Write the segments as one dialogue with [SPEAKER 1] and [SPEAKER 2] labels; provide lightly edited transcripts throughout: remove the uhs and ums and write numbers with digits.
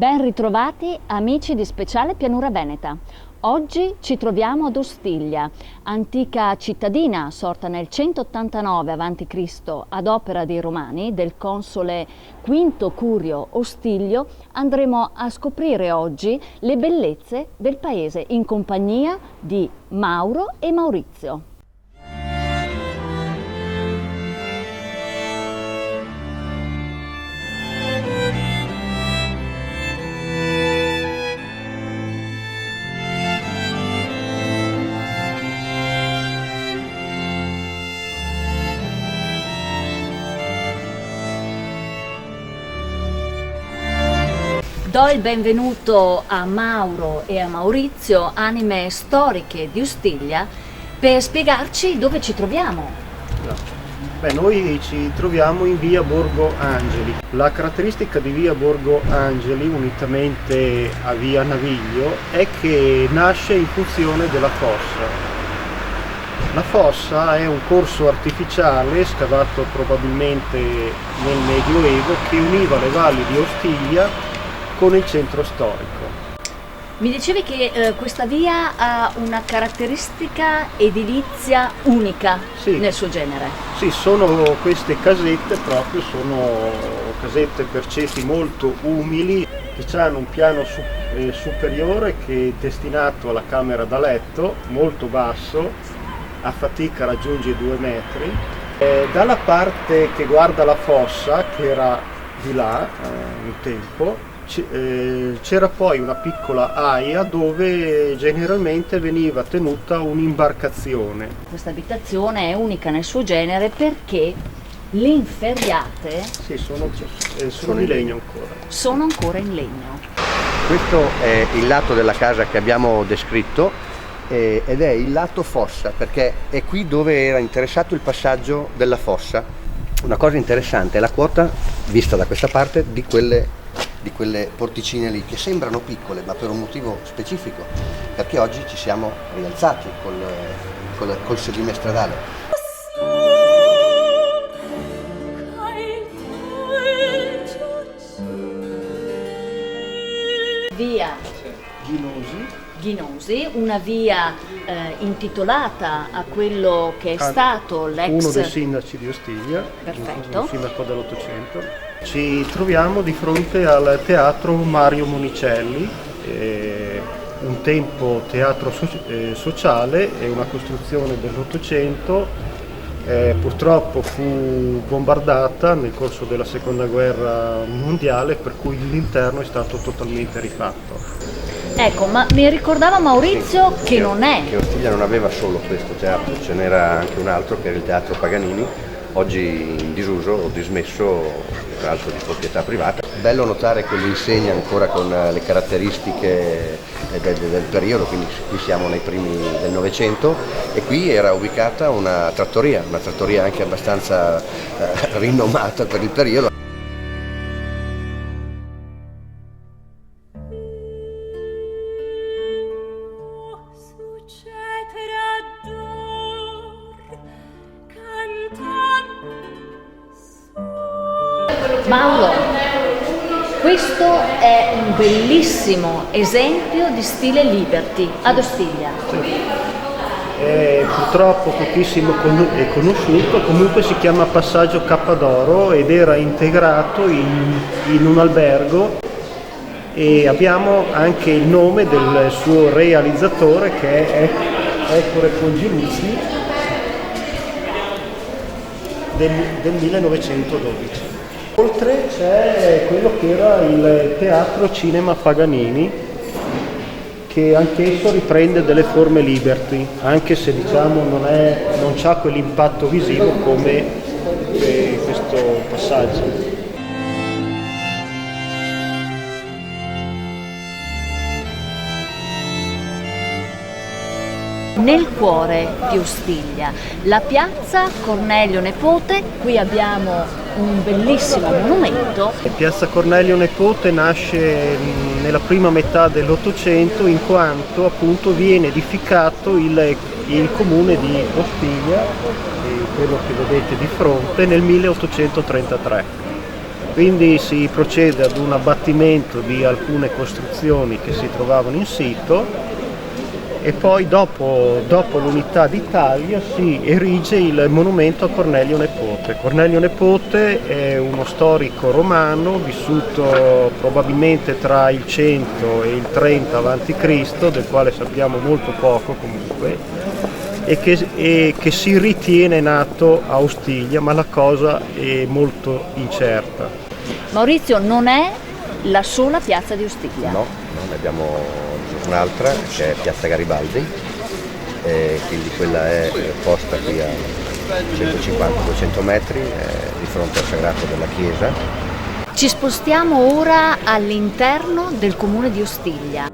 [SPEAKER 1] Ben ritrovati amici di Speciale Pianura Veneta. Oggi ci troviamo ad Ostiglia, antica cittadina sorta nel 189 a.C. ad opera dei Romani, del console Quinto Curio Ostilio. Andremo a scoprire oggi le bellezze del paese in compagnia di Mauro e Maurizio. Do il benvenuto a Mauro e a Maurizio, anime storiche di Ostiglia, per spiegarci dove ci troviamo.
[SPEAKER 2] Beh, noi ci troviamo in via Borgo Angeli. La caratteristica di via Borgo Angeli, unitamente a via Naviglio, è che nasce in funzione della fossa. La fossa è un corso artificiale scavato probabilmente nel Medioevo che univa le valli di Ostiglia con il centro storico.
[SPEAKER 1] Mi dicevi che questa via ha una caratteristica edilizia unica nel suo genere.
[SPEAKER 2] Sì, sono queste casette proprio, sono casette per ceti molto umili che hanno un piano superiore che è destinato alla camera da letto, molto basso, a fatica raggiunge 2 metri. Dalla parte che guarda la fossa, che era di là un tempo, c'era poi una piccola aia dove generalmente veniva tenuta un'imbarcazione.
[SPEAKER 1] Questa abitazione è unica nel suo genere perché le inferriate
[SPEAKER 2] sono in legno ancora.
[SPEAKER 1] Sono ancora in legno.
[SPEAKER 3] Questo è il lato della casa che abbiamo descritto ed è il lato fossa, perché è qui dove era interessato il passaggio della fossa. Una cosa interessante è la quota, vista da questa parte, di quelle porticine lì, che sembrano piccole ma per un motivo specifico, perché oggi ci siamo rialzati col sedime stradale.
[SPEAKER 1] Via Ghinosi, una via intitolata a quello che è stato l'ex...
[SPEAKER 2] uno dei sindaci di Ostiglia,
[SPEAKER 1] Perfetto.
[SPEAKER 2] Un sindaco dell'Ottocento. Ci troviamo di fronte al teatro Mario Monicelli, un tempo teatro sociale, è una costruzione dell'Ottocento, purtroppo fu bombardata nel corso della Seconda Guerra Mondiale, per cui l'interno è stato totalmente rifatto.
[SPEAKER 1] Ecco, ma mi ricordava Maurizio che non è...
[SPEAKER 3] Che Ostiglia non aveva solo questo teatro, ce n'era anche un altro che era il Teatro Paganini, oggi in disuso o dismesso, tra l'altro di proprietà privata. Bello notare quell'insegna ancora con le caratteristiche del periodo, quindi qui siamo nei primi del Novecento, e qui era ubicata una trattoria anche abbastanza rinomata per il periodo.
[SPEAKER 1] Mauro, questo è un bellissimo esempio di stile Liberty ad Ostiglia.
[SPEAKER 2] Purtroppo pochissimo è conosciuto, comunque si chiama Passaggio Cappadoro ed era integrato in un albergo, e abbiamo anche il nome del suo realizzatore, che è Ettore Pongiluzzi, del 1912. Oltre c'è quello che era il Teatro Cinema Paganini, che anch'esso riprende delle forme Liberty, anche se diciamo non c'ha quell'impatto visivo come questo passaggio.
[SPEAKER 1] Nel cuore di Ostiglia, la piazza Cornelio Nepote, qui abbiamo un bellissimo monumento.
[SPEAKER 2] Piazza Cornelio Nepote nasce nella prima metà dell'Ottocento, in quanto appunto viene edificato il comune di Ostiglia, quello che vedete di fronte, nel 1833. Quindi si procede ad un abbattimento di alcune costruzioni che si trovavano in sito e poi dopo l'unità d'Italia si erige il monumento a Cornelio Nepote. Cornelio Nepote è uno storico romano vissuto probabilmente tra il 100 e il 30 a.C., del quale sappiamo molto poco comunque, e che si ritiene nato a Ostiglia, ma la cosa è molto incerta.
[SPEAKER 1] Maurizio, non è la sola piazza di Ostiglia.
[SPEAKER 3] No, ne abbiamo un'altra che è Piazza Garibaldi, quindi quella è posta qui a 150-200 metri di fronte al sagrato della chiesa.
[SPEAKER 1] Ci spostiamo ora all'interno del comune di Ostiglia.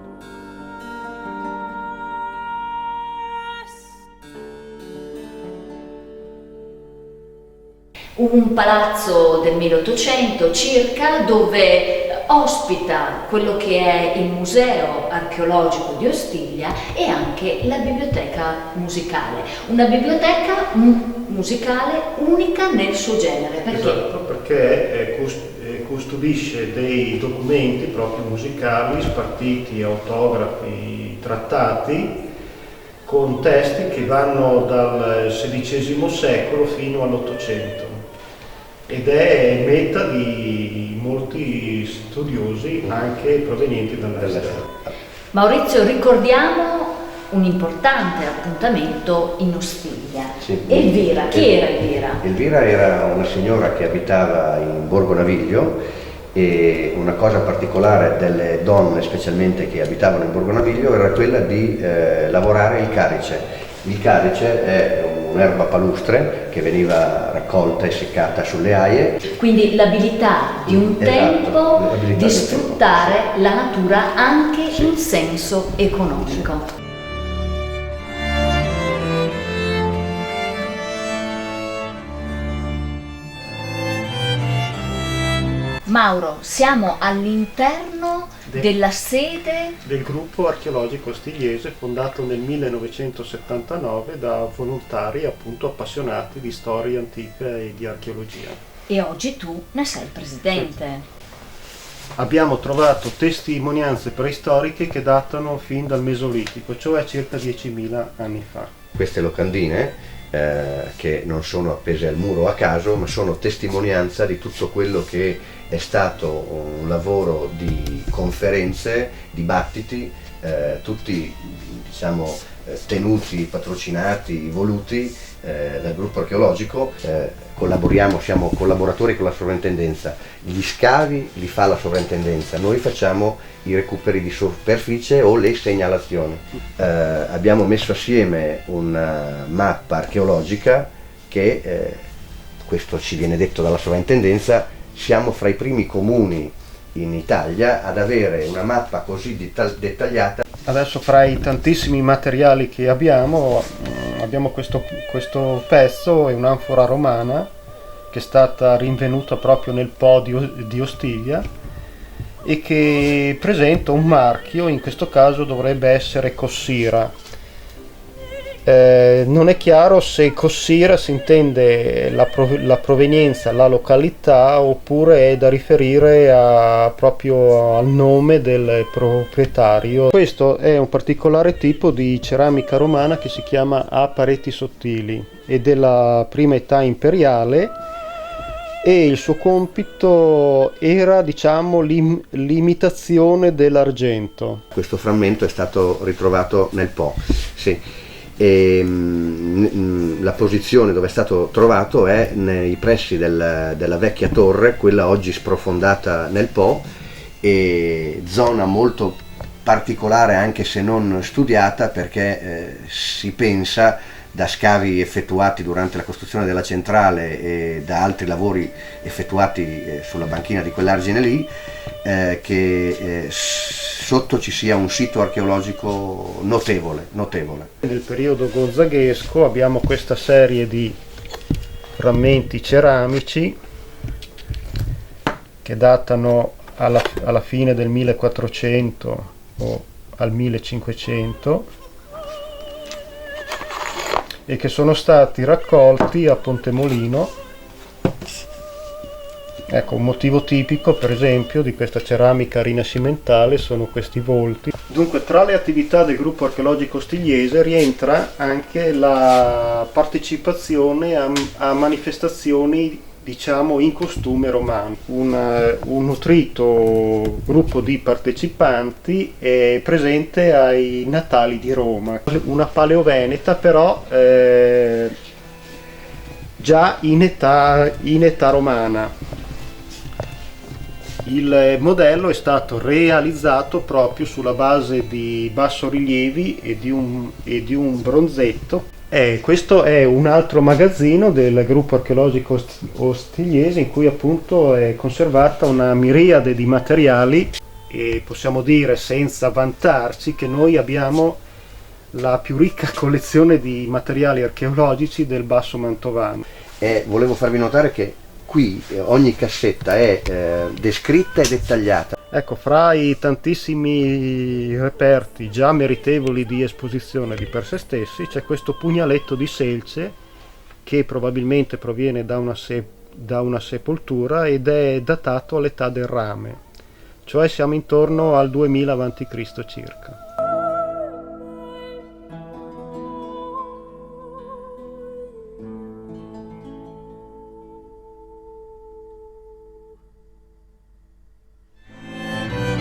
[SPEAKER 1] Un palazzo del 1800 circa, dove ospita quello che è il Museo Archeologico di Ostiglia e anche la biblioteca musicale. Una biblioteca musicale unica nel suo genere. Perché?
[SPEAKER 2] Esatto, perché custodisce dei documenti proprio musicali, spartiti, autografi, trattati, con testi che vanno dal XVI secolo fino all'Ottocento. Ed è meta di molti studiosi anche provenienti dall'estero.
[SPEAKER 1] Maurizio, ricordiamo un importante appuntamento in Ostiglia.
[SPEAKER 3] Sì.
[SPEAKER 1] Elvira, chi era Elvira?
[SPEAKER 3] Elvira era una signora che abitava in Borgo Naviglio, e una cosa particolare delle donne specialmente che abitavano in Borgo Naviglio era quella di lavorare il carice. Il carice è un'erba palustre che veniva raccolta e seccata sulle aie.
[SPEAKER 1] Quindi l'abilità di un tempo di sfruttare la natura anche in senso economico. Mauro, siamo all'interno della sede
[SPEAKER 2] del gruppo archeologico ostigliese, fondato nel 1979 da volontari appunto appassionati di storia antica e di archeologia.
[SPEAKER 1] E oggi tu ne sei il presidente.
[SPEAKER 2] Abbiamo trovato testimonianze preistoriche che datano fin dal Mesolitico, cioè circa 10.000 anni fa.
[SPEAKER 3] Queste locandine che non sono appese al muro a caso, ma sono testimonianza di tutto quello che è stato un lavoro di conferenze, dibattiti, tutti diciamo tenuti, patrocinati, voluti dal gruppo archeologico. Collaboriamo, siamo collaboratori con la sovrintendenza, gli scavi li fa la sovrintendenza, noi facciamo i recuperi di superficie o le segnalazioni. Abbiamo messo assieme una mappa archeologica che, questo ci viene detto dalla sovrintendenza, siamo fra i primi comuni in Italia ad avere una mappa così dettagliata.
[SPEAKER 2] Adesso fra i tantissimi materiali che abbiamo questo pezzo, è un'anfora romana che è stata rinvenuta proprio nel Po di Ostiglia e che presenta un marchio, in questo caso dovrebbe essere Cossira. Non è chiaro se Cossira si intende la provenienza, la località, oppure è da riferire proprio al nome del proprietario. Questo è un particolare tipo di ceramica romana che si chiama a pareti sottili, è della prima età imperiale e il suo compito era, diciamo, l'imitazione dell'argento.
[SPEAKER 3] Questo frammento è stato ritrovato nel Po. Sì. E la posizione dove è stato trovato è nei pressi della vecchia torre, quella oggi sprofondata nel Po, e zona molto particolare anche se non studiata, perché si pensa, da scavi effettuati durante la costruzione della centrale e da altri lavori effettuati sulla banchina di quell'argine lì, che sotto ci sia un sito archeologico notevole.
[SPEAKER 2] Nel periodo gonzaghesco abbiamo questa serie di frammenti ceramici che datano alla fine del 1400 o al 1500 e che sono stati raccolti a Pontemolino Ecco, un motivo tipico per esempio di questa ceramica rinascimentale sono questi volti. Dunque, tra le attività del gruppo archeologico Ostigliese rientra anche la partecipazione a manifestazioni, diciamo, in costume romano. Un nutrito gruppo di partecipanti è presente ai Natali di Roma, una paleoveneta però già in età romana. Il modello è stato realizzato proprio sulla base di bassorilievi e di un bronzetto. Questo è un altro magazzino del gruppo archeologico Ostigliese in cui appunto è conservata una miriade di materiali e possiamo dire senza vantarci che noi abbiamo la più ricca collezione di materiali archeologici del Basso Mantovano.
[SPEAKER 3] Volevo farvi notare che qui ogni cassetta è descritta e dettagliata.
[SPEAKER 2] Ecco, fra i tantissimi reperti già meritevoli di esposizione di per sé stessi c'è questo pugnaletto di selce che probabilmente proviene da una sepoltura ed è datato all'età del rame, cioè siamo intorno al 2000 a.C. circa.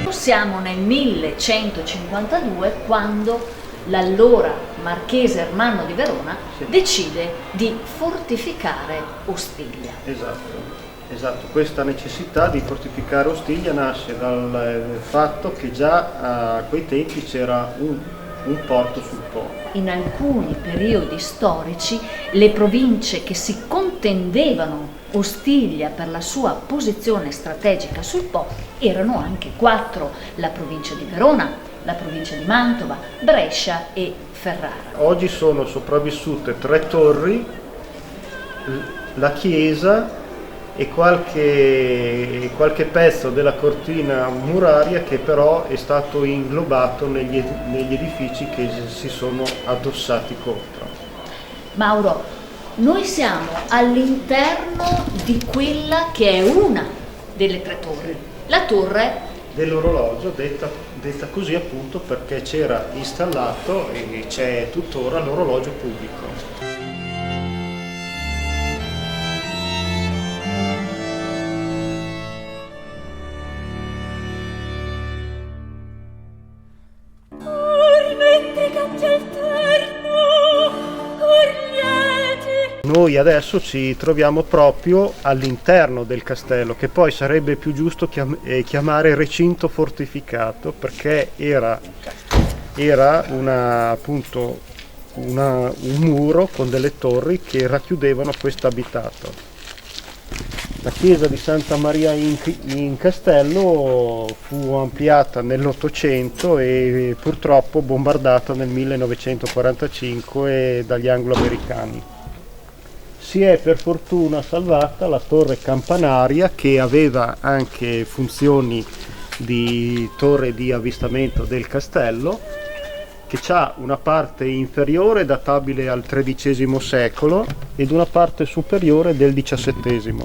[SPEAKER 1] Siamo nel 1152 quando l'allora marchese Ermanno di Verona decide di fortificare Ostiglia.
[SPEAKER 2] Esatto, questa necessità di fortificare Ostiglia nasce dal fatto che già a quei tempi c'era un porto sul Po.
[SPEAKER 1] In alcuni periodi storici le province che si contendevano Ostiglia per la sua posizione strategica sul Po erano anche 4: la provincia di Verona, la provincia di Mantova, Brescia e Ferrara.
[SPEAKER 2] Oggi sono sopravvissute 3 torri, la chiesa e qualche pezzo della cortina muraria che però è stato inglobato negli edifici che si sono addossati contro.
[SPEAKER 1] Mauro, noi siamo all'interno di quella che è una delle 3 torri, la torre
[SPEAKER 2] dell'orologio, detta così appunto perché c'era installato e c'è tuttora l'orologio pubblico. Noi adesso ci troviamo proprio all'interno del castello, che poi sarebbe più giusto chiamare recinto fortificato, perché era appunto un muro con delle torri che racchiudevano questo abitato. La chiesa di Santa Maria in Castello fu ampliata nell'800 e purtroppo bombardata nel 1945 dagli anglo-americani. Si è per fortuna salvata la torre campanaria, che aveva anche funzioni di torre di avvistamento del castello, che ha una parte inferiore databile al XIII secolo ed una parte superiore del XVII.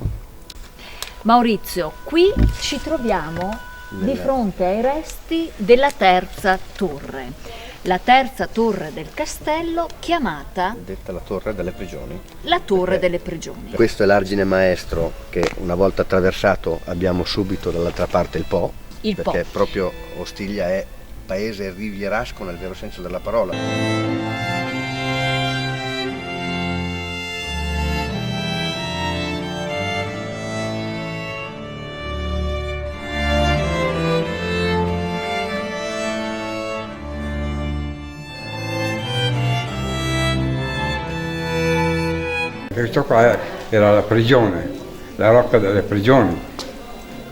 [SPEAKER 1] Maurizio, qui ci troviamo di fronte ai resti della terza torre. La terza torre del castello, chiamata
[SPEAKER 3] Detta la torre delle prigioni.
[SPEAKER 1] la torre delle prigioni.
[SPEAKER 3] Questo è l'argine maestro che una volta attraversato abbiamo subito dall'altra parte il Po, perché proprio Ostiglia è paese rivierasco nel vero senso della parola.
[SPEAKER 4] Questo qua era la prigione, la rocca delle prigioni,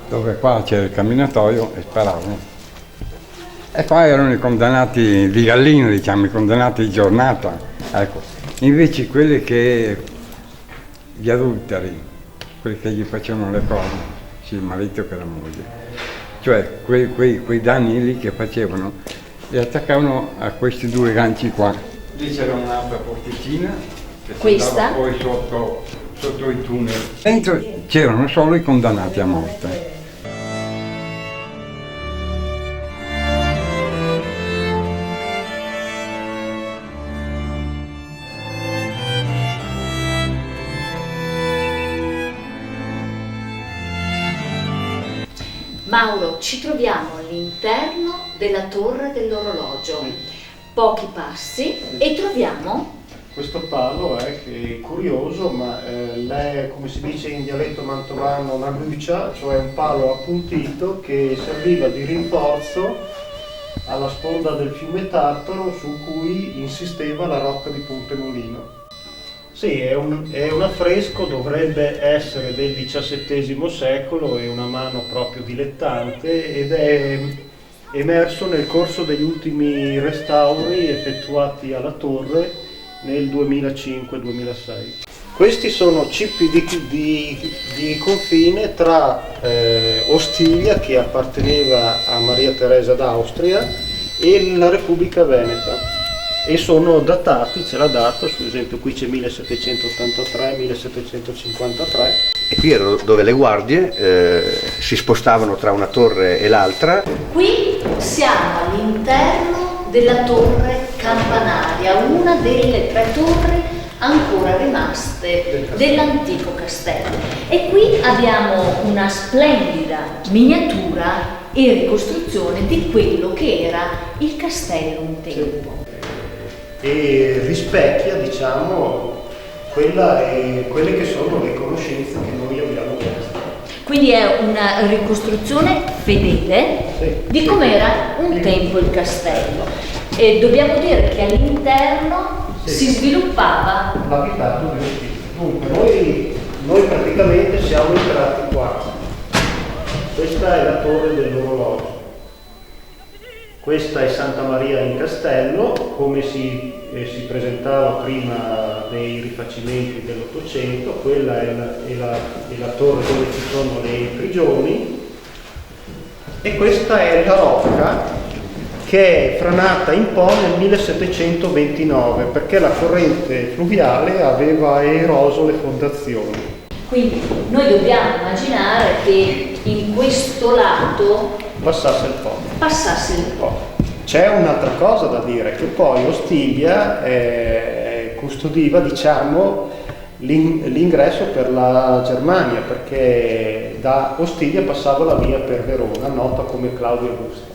[SPEAKER 4] dove qua c'era il camminatoio e sparavano. E qua erano i condannati di gallina, diciamo, i condannati di giornata. Ecco. Invece gli adulteri, quelli che gli facevano le cose, sia il marito che la moglie, cioè quei danni lì che facevano, li attaccavano a questi 2 ganci qua. Lì c'era un'altra porticina, che
[SPEAKER 1] questa?
[SPEAKER 4] poi sotto i tunnel. Dentro c'erano solo i condannati a morte.
[SPEAKER 1] Mauro, ci troviamo all'interno della torre dell'orologio, pochi passi e troviamo...
[SPEAKER 2] Questo palo è curioso, ma è, come si dice in dialetto mantovano, una lucia, cioè un palo appuntito che serviva di rinforzo alla sponda del fiume Tartaro su cui insisteva la rocca di Ponte Molino. Sì, è un affresco, dovrebbe essere del XVII secolo, è una mano proprio dilettante ed è emerso nel corso degli ultimi restauri effettuati alla torre nel 2005-2006. Questi sono cippi di confine tra Ostiglia, che apparteneva a Maria Teresa d'Austria, e la Repubblica Veneta. E sono datati, c'è la data, su esempio qui c'è 1783, 1753.
[SPEAKER 3] E qui era dove le guardie si spostavano tra una torre e l'altra.
[SPEAKER 1] Qui siamo all'interno della torre campanaria, una delle 3 torri ancora rimaste dell'antico castello. E qui abbiamo una splendida miniatura e ricostruzione di quello che era il castello un tempo.
[SPEAKER 2] E rispecchia, diciamo, quelle che sono le conoscenze che noi abbiamo chiesto.
[SPEAKER 1] Quindi è una ricostruzione fedele di com'era un tempo il castello. E dobbiamo dire che all'interno si sviluppava
[SPEAKER 2] l'abitato di Ostiglia. Dunque, noi praticamente siamo entrati qua. Questa è la torre dell'orologio. Questa è Santa Maria in Castello, come si presentava prima dei rifacimenti dell'Ottocento. Quella è la torre dove ci sono le prigioni, e questa è la rocca che è franata in Po nel 1729 perché la corrente fluviale aveva eroso le fondazioni.
[SPEAKER 1] Quindi noi dobbiamo immaginare che in questo lato
[SPEAKER 2] passasse il Po. C'è un'altra cosa da dire, che poi Ostiglia custodiva, diciamo, l'ingresso per la Germania, perché da Ostiglia passava la via per Verona, nota come Claudio Augusta.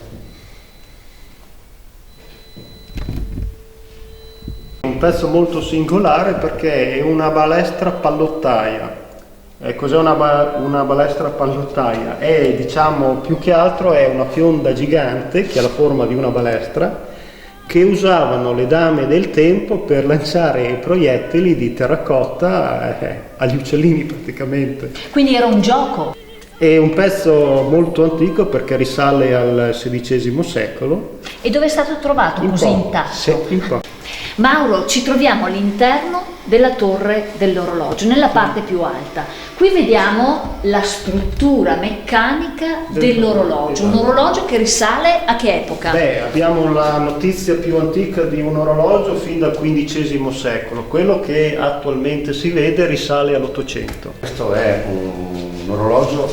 [SPEAKER 2] Un pezzo molto singolare perché è una balestra pallottaia. Cos'è una balestra pallottaia? Diciamo, più che altro è una fionda gigante che ha la forma di una balestra, che usavano le dame del tempo per lanciare proiettili di terracotta agli uccellini praticamente.
[SPEAKER 1] Quindi era un gioco.
[SPEAKER 2] È un pezzo molto antico perché risale al XVI secolo.
[SPEAKER 1] E dove è stato trovato così intatto?
[SPEAKER 2] Sì, in Po.
[SPEAKER 1] Mauro, ci troviamo all'interno della torre dell'orologio, nella parte più alta. Qui vediamo la struttura meccanica dell'orologio, un orologio che risale a che epoca?
[SPEAKER 2] Abbiamo la notizia più antica di un orologio fin dal XV secolo, quello che attualmente si vede risale all'Ottocento.
[SPEAKER 3] Questo è un orologio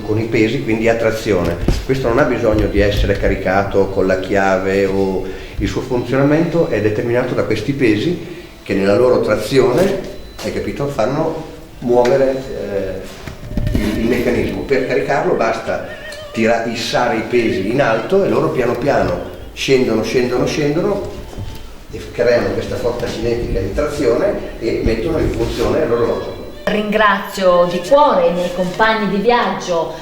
[SPEAKER 3] con i pesi, quindi a trazione. Questo non ha bisogno di essere caricato con la chiave, o il suo funzionamento è determinato da questi pesi che nella loro trazione, hai capito, fanno muovere il meccanismo. Per caricarlo basta issare i pesi in alto e loro piano piano scendono e creano questa forza cinetica di trazione e mettono in funzione l'orologio.
[SPEAKER 1] Ringrazio di cuore i miei compagni di viaggio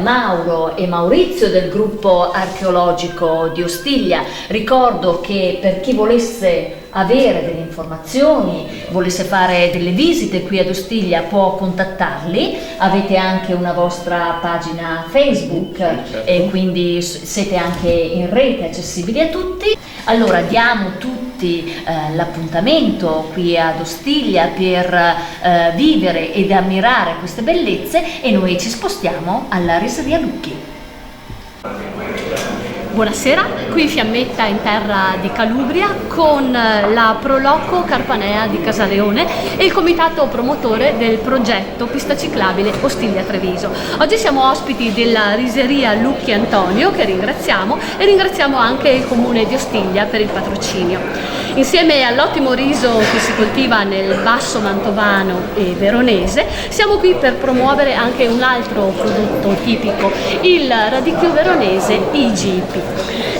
[SPEAKER 1] Mauro e Maurizio del gruppo archeologico di Ostiglia. Ricordo che per chi volesse avere delle informazioni, volesse fare delle visite qui ad Ostiglia, può contattarli. Avete anche una vostra pagina Facebook,
[SPEAKER 2] certo.
[SPEAKER 1] E quindi siete anche in rete, accessibili a tutti. Allora diamo tutti l'appuntamento qui ad Ostiglia per vivere ed ammirare queste bellezze, e noi ci spostiamo alla Riseria Lucchi.
[SPEAKER 5] Buonasera, qui Fiammetta in terra di Calubria con la Proloco Carpanea di Casaleone e il comitato promotore del progetto pista ciclabile Ostiglia Treviso. Oggi siamo ospiti della riseria Lucchi Antonio, che ringraziamo, e ringraziamo anche il comune di Ostiglia per il patrocinio. Insieme all'ottimo riso che si coltiva nel basso mantovano e veronese, siamo qui per promuovere anche un altro prodotto tipico, il radicchio veronese IGP.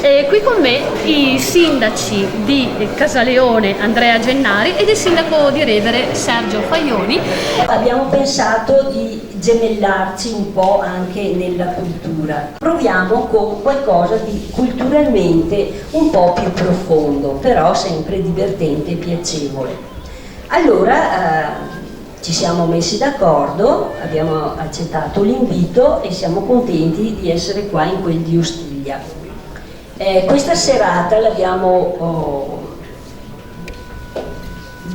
[SPEAKER 5] E qui con me i sindaci di Casaleone Andrea Gennari ed il sindaco di Revere Sergio Faioni.
[SPEAKER 6] Abbiamo pensato di gemellarci un po' anche nella cultura. Proviamo con qualcosa di culturalmente un po' più profondo, però sempre divertente e piacevole. Allora ci siamo messi d'accordo, abbiamo accettato l'invito e siamo contenti di essere qua in quel di Ostiglia. Questa serata l'abbiamo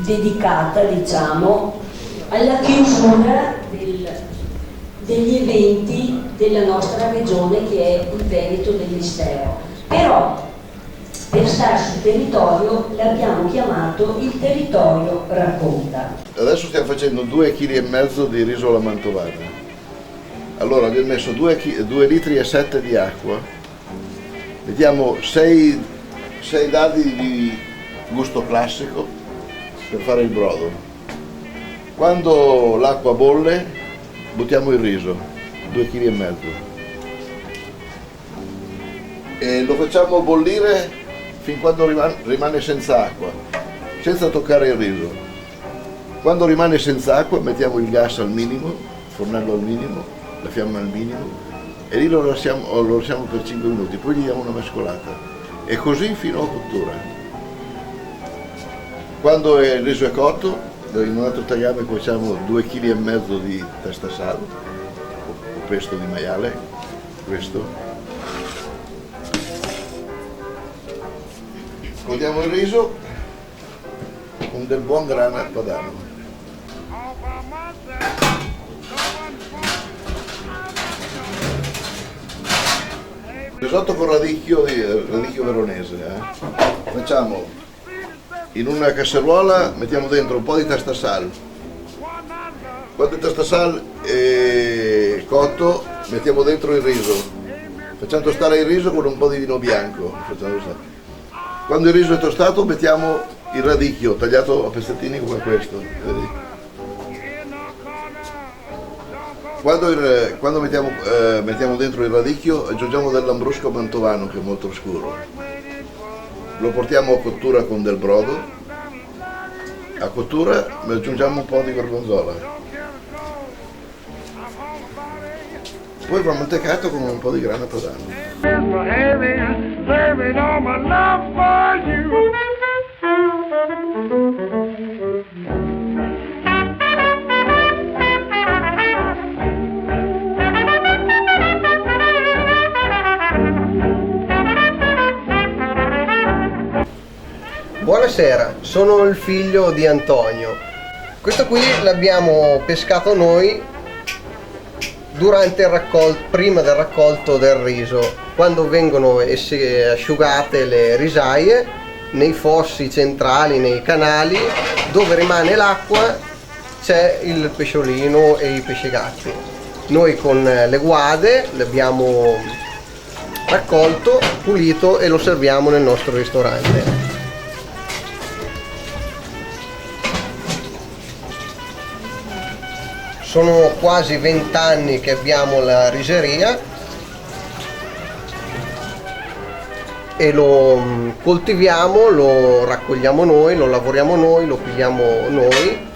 [SPEAKER 6] dedicata, diciamo, alla chiusura degli eventi della nostra regione, che è il Veneto del Mistero. Però per stare sul territorio l'abbiamo chiamato il territorio racconta.
[SPEAKER 7] Adesso stiamo facendo 2,5 kg di riso alla mantovana. Allora abbiamo messo 2,7 litri di acqua, mettiamo 6 dadi di gusto classico per fare il brodo. Quando l'acqua bolle buttiamo il riso, 2,5 kg, e lo facciamo bollire fin quando rimane senza acqua, senza toccare il riso. Quando rimane senza acqua mettiamo il gas al minimo, il fornello al minimo, la fiamma al minimo, e lì lo lasciamo per 5 minuti, poi gli diamo una mescolata, e così fino a cottura. Quando il riso è cotto, in un altro tagliame facciamo 2,5 kg di testa sal, o pesto di maiale, questo. Codiamo il riso con del buon grana padano. Risotto con radicchio veronese. Facciamo in una casseruola, mettiamo dentro un po' di testa sal. Quando il testa sal è cotto, mettiamo dentro il riso. Facciamo tostare il riso con un po' di vino bianco. Quando il riso è tostato mettiamo il radicchio tagliato a pezzettini come questo, vedi? Quando mettiamo dentro il radicchio aggiungiamo del lambrusco mantovano, che è molto scuro. Lo portiamo a cottura con del brodo. A cottura aggiungiamo un po' di gorgonzola. Poi va mantecato con un po' di grana padano.
[SPEAKER 3] Buonasera, sono il figlio di Antonio. Questo qui l'abbiamo pescato noi durante il prima del raccolto del riso, quando vengono asciugate le risaie nei fossi centrali, nei canali, dove rimane l'acqua c'è il pesciolino e i pescegatti. Noi con le guade l'abbiamo raccolto, pulito e lo serviamo nel nostro ristorante. Sono quasi 20 anni che abbiamo la riseria e lo coltiviamo, lo raccogliamo noi, lo lavoriamo noi, lo pigliamo noi